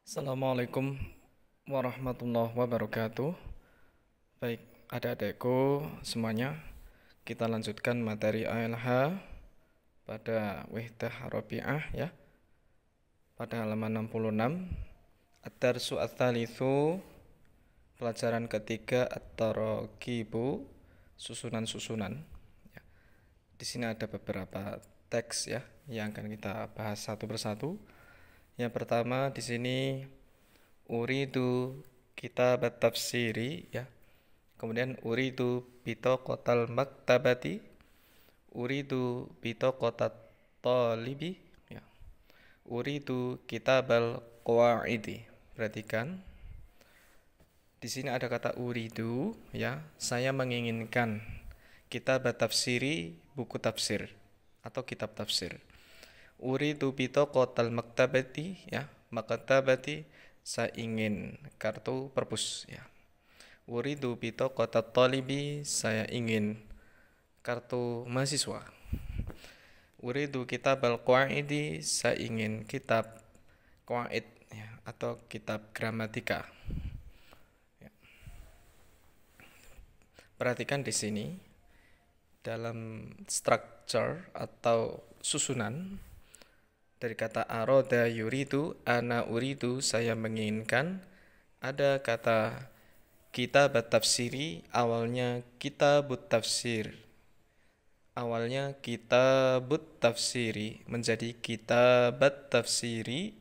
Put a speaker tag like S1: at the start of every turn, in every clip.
S1: Assalamualaikum warahmatullahi wabarakatuh. Baik, adik-adikku semuanya, kita lanjutkan materi ALH pada Wahdah Rabi'ah ya. Pada halaman 66, Ad-Darsu Ats-Tsalitsu, pelajaran ketiga At-Taraqibu, susunan-susunan. Ya. Di sini ada beberapa teks ya yang akan kita bahas satu persatu. Yang pertama di sini uridu kitab tafsiri ya. Kemudian uridu bitaqatal maktabati, uridu bitaqatat talibi ya. Uridu kitabal qawaidi. Perhatikan. Di sini ada kata uridu ya, saya menginginkan kitab tafsiri, buku tafsir atau kitab tafsir. Uridu bitaqatal maktabati ya, maktabati saya ingin kartu perpus ya. Uridu bitaqatat talibi, saya ingin kartu mahasiswa. Uridu kitabal qawaidi, saya ingin kitab qawaid ya, atau kitab gramatika. Ya. Perhatikan di sini dalam structure atau susunan dari kata aroda yuridu, ana uridu, saya menginginkan, ada kata kitab tafsiri, awalnya kitabut tafsir. Awalnya kitabut tafsiri menjadi kitabat tafsiri.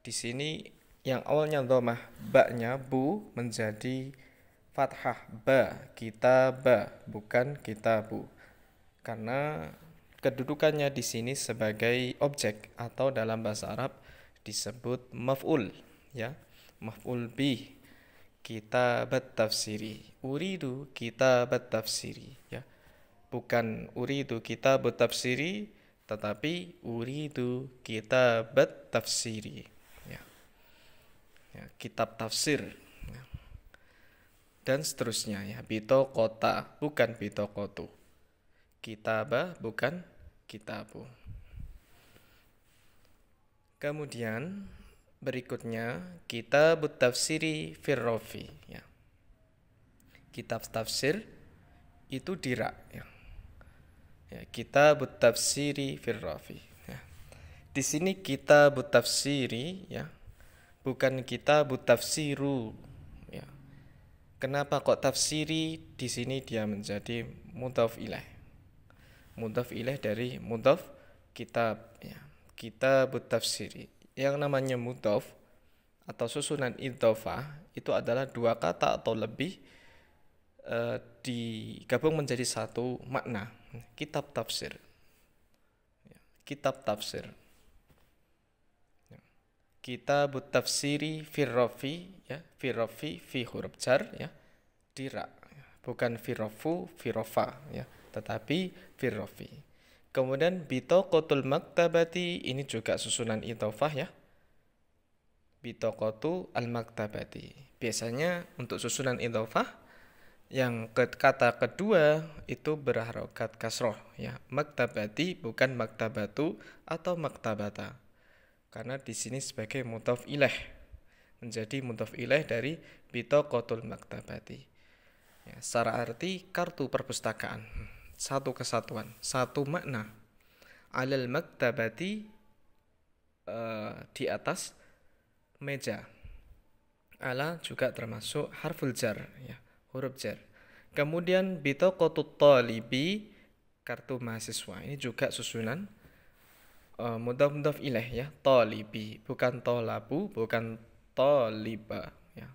S1: Di sini yang awalnya dhammah, ba-nya bu menjadi fathah ba, kitaba, bukan kitabu. Karena kedudukannya di sini sebagai objek atau dalam bahasa Arab disebut maf'ul ya, maf'ul bih, kitabat tafsiri. Uridu kitabat tafsiri ya, bukan uridu kitabut tafsiri, tetapi uridu kitabat tafsiri ya, ya kitab tafsir ya. Dan seterusnya ya, bitaqata bukan bitaqatu, kitabah bukan kitabu. Kemudian berikutnya kitabut tafsiri firrofi ya. Kitab tafsir itu dirak ya. Ya, kitabut tafsiri firrofi ya. Di sini kitabut tafsiri ya, bukan kitabut tafsiru ya. Kenapa kok tafsiri? Di sini dia menjadi mudhaf ilaih. Mudhaf ilaih dari mudhaf kitab ya. Kitabut tafsiri. Yang namanya mudhaf atau susunan idhofah itu adalah dua kata atau lebih digabung menjadi satu makna. Kitab tafsir ya. Kitab tafsir ya. Kitabut tafsiri firrofi ya, firrofi fi huruf jar ya, dira ya. Bukan firrofu firrofa ya, tetapi firrofi. Kemudian bitaqatul maktabati, ini juga susunan idhofah ya. Bitaqatu al maktabati. Biasanya untuk susunan idhofah yang kata kedua itu berharokat kasroh ya. Maktabati bukan maktabatu atau maktabata. Karena di sini sebagai mudhaf ilaih, menjadi mudhaf ilaih dari bitaqatul maktabati. Ya, secara arti kartu perpustakaan. Satu kesatuan, satu makna. Alal maktabati di atas meja. Ala juga termasuk harful jar ya, huruf jar. Kemudian bitaqatut talibi, kartu mahasiswa. Ini juga susunan mudhaf ilaih ya, talibi, bukan tolabu, bukan taliba ya.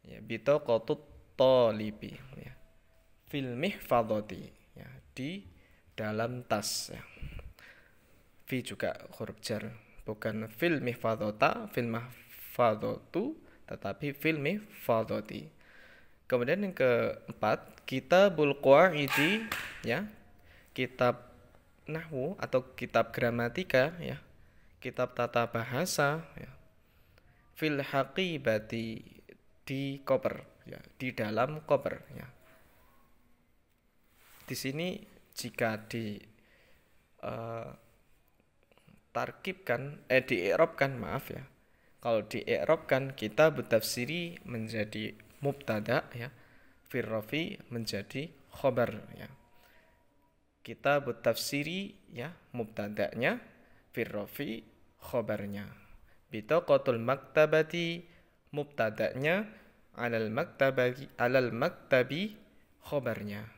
S1: Ya, bitaqatut talibi ya. Fil mihfadhati ya, di dalam tas ya. Fi juga huruf jar, bukan fil mihfadhata, fil mahfadhatu, tetapi fil mihfadhati. Kemudian yang keempat, kitabul qawaidi ya, kitab nahwu atau kitab gramatika ya, kitab tata bahasa ya. Fil haqibati, di koper ya, di dalam koper ya. Di sini jika di tarkibkan, di i'rabkan maaf ya, Kalau di-i'rabkan kitab tafsiri menjadi mubtada ya. Firrafi menjadi khobar ya. Kitab tafsiri ya mubtada'nya, firrafi khobarnya. Bitaqatul maktabati mubtada'nya, alal maktabi khobarnya.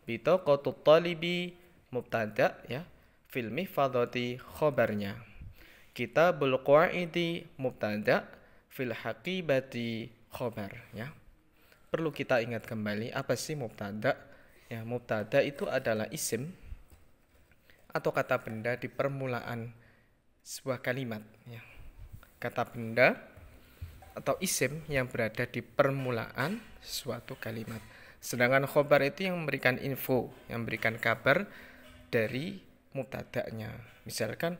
S1: Bitaqatut talibi mubtada ya, fil mihfadhati khobarnya. Kitabul qawaidi mubtada, fil haqibati khobar ya. Perlu kita ingat kembali apa sih mubtada? Ya, mubtada itu adalah isim atau kata benda di permulaan sebuah kalimat ya. Kata benda atau isim yang berada di permulaan suatu kalimat. Sedangkan khobar itu yang memberikan info, yang memberikan kabar dari mubtada'nya. Misalkan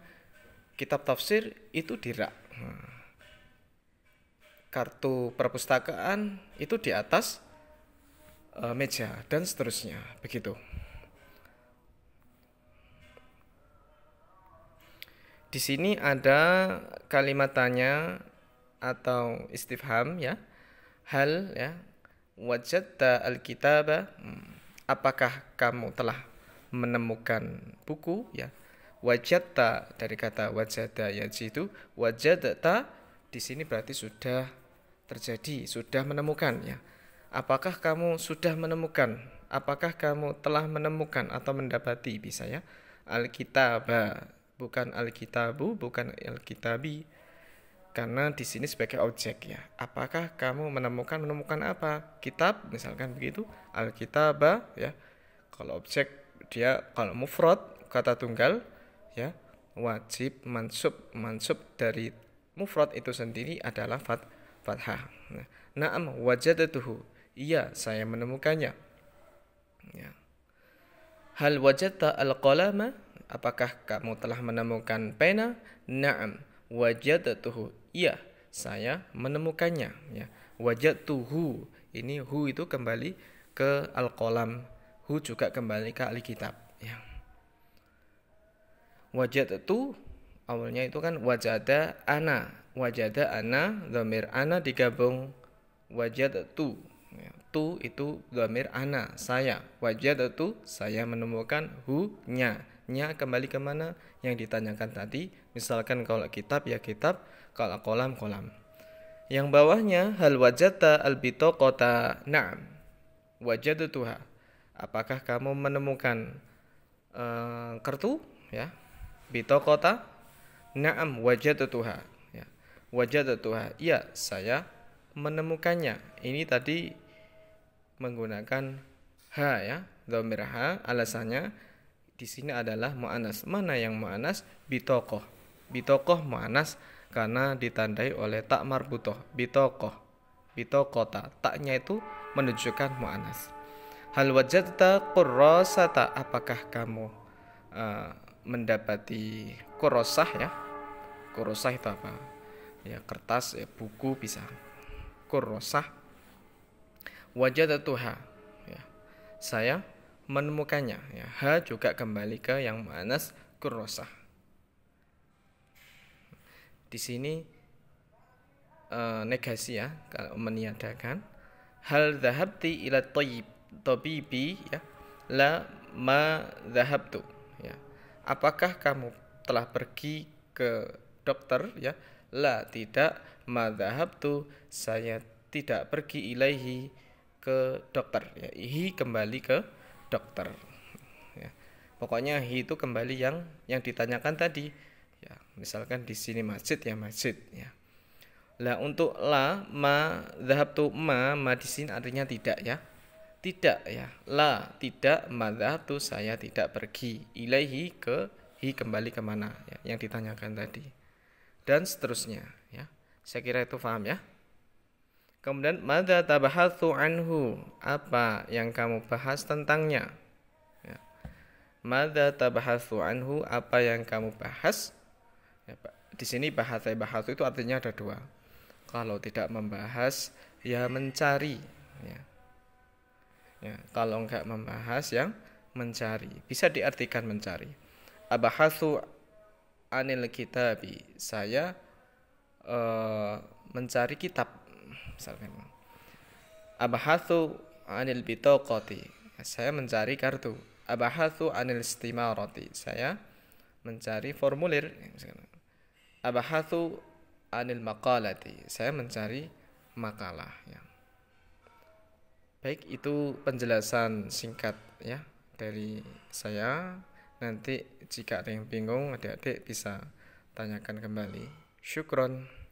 S1: kitab tafsir itu di rak. Kartu perpustakaan itu di atas meja dan seterusnya, begitu. Di sini ada kalimat tanya atau istifham ya. Hal ya, wajadta alkitaba, apakah kamu telah menemukan buku ya. Wajadta dari kata wajada yajidu, wajadta di sini berarti sudah terjadi, sudah menemukan ya. Apakah kamu sudah menemukan? Apakah kamu telah menemukan atau mendapati, bisa ya. Alkitaba, bukan alkitabu, bukan alkitabi. Karena di sini sebagai objek ya. Apakah kamu menemukan apa? Kitab misalkan begitu, alkitaba ya. Kalau objek dia, kalau mufrad kata tunggal ya, wajib mansub dari mufrad itu sendiri adalah fathah. Na'am wajadatuhu, iya saya menemukannya ya. Hal wajadta al-qalama, apakah kamu telah menemukan pena? Na'am wajadtuhu, iya saya menemukannya ya. Wajadtuhu, ini hu itu kembali ke al-qalam, hu juga kembali ke alkitab ya. Wajadtu awalnya itu kan wajada ana, dhamir ana digabung wajadtu ya. Tu itu dhamir ana, saya. Wajadtu, saya menemukan, hu nya kembali kemana yang ditanyakan tadi. Misalkan kalau kitab ya kitab, kalau kolam. Yang bawahnya hal wajadta albitaqata, na'am wajadtuha, apakah kamu menemukan kartu ya. Bitaqata, na'am wajadtuha ya. Wajadtuha, iya saya menemukannya. Ini tadi menggunakan ha ya, dhamir ha. Alasannya di sini adalah mu'anas. Mana yang mu'anas? Bitaqah. Bitaqah mu'anas karena ditandai oleh tak marbutoh. Bitaqah, bitaqata, taknya itu menunjukkan mu'anas. Hal wajadta qurrasata, apakah kamu mendapati kurosah ya. Kurosah itu apa ya, kertas ya, buku bisa. Kurosah. Wajadtuha ya, saya menemukannya ya. Ha juga kembali ke yang muannas kurosah. Di sini negasi ya, kalau meniadakan. Hal dhahabti ila tabibi ya, la ma dhahabtu ya. Apakah kamu telah pergi ke dokter ya. La tidak, ma dhahabtu saya tidak pergi, ilaihi ke dokter ya. Hi kembali ke dokter ya. Pokoknya hi itu kembali yang ditanyakan tadi ya. Misalkan di sini masjid ya, masjid ya. Lah untuk la ma dhahabtu, ma di sini artinya tidak ya. Tidak ya. La tidak, ma dhahabtu saya tidak pergi, ilaihi ke hi kembali kemana ya, yang ditanyakan tadi. Dan seterusnya ya. Saya kira itu paham ya. Kemudian madza tabahatsu anhu, apa yang kamu bahas tentangnya ya. Madza tabahatsu anhu, apa yang kamu bahas ya, di sini bahasa itu artinya ada dua. Kalau tidak membahas ya mencari ya. Ya, kalau enggak membahas yang mencari, bisa diartikan mencari. Abahatsu anil kitabi, saya eh, mencari kitab, misalkan abahatsu anil bitaqati, saya mencari kartu. Abahatsu anil istimarati, saya mencari formulir. Misalkan abahatsu anil maqalati, saya mencari makalah ya. Baik, itu penjelasan singkat ya dari saya. Nanti jika ada yang bingung, adik-adik bisa tanyakan kembali. Syukron.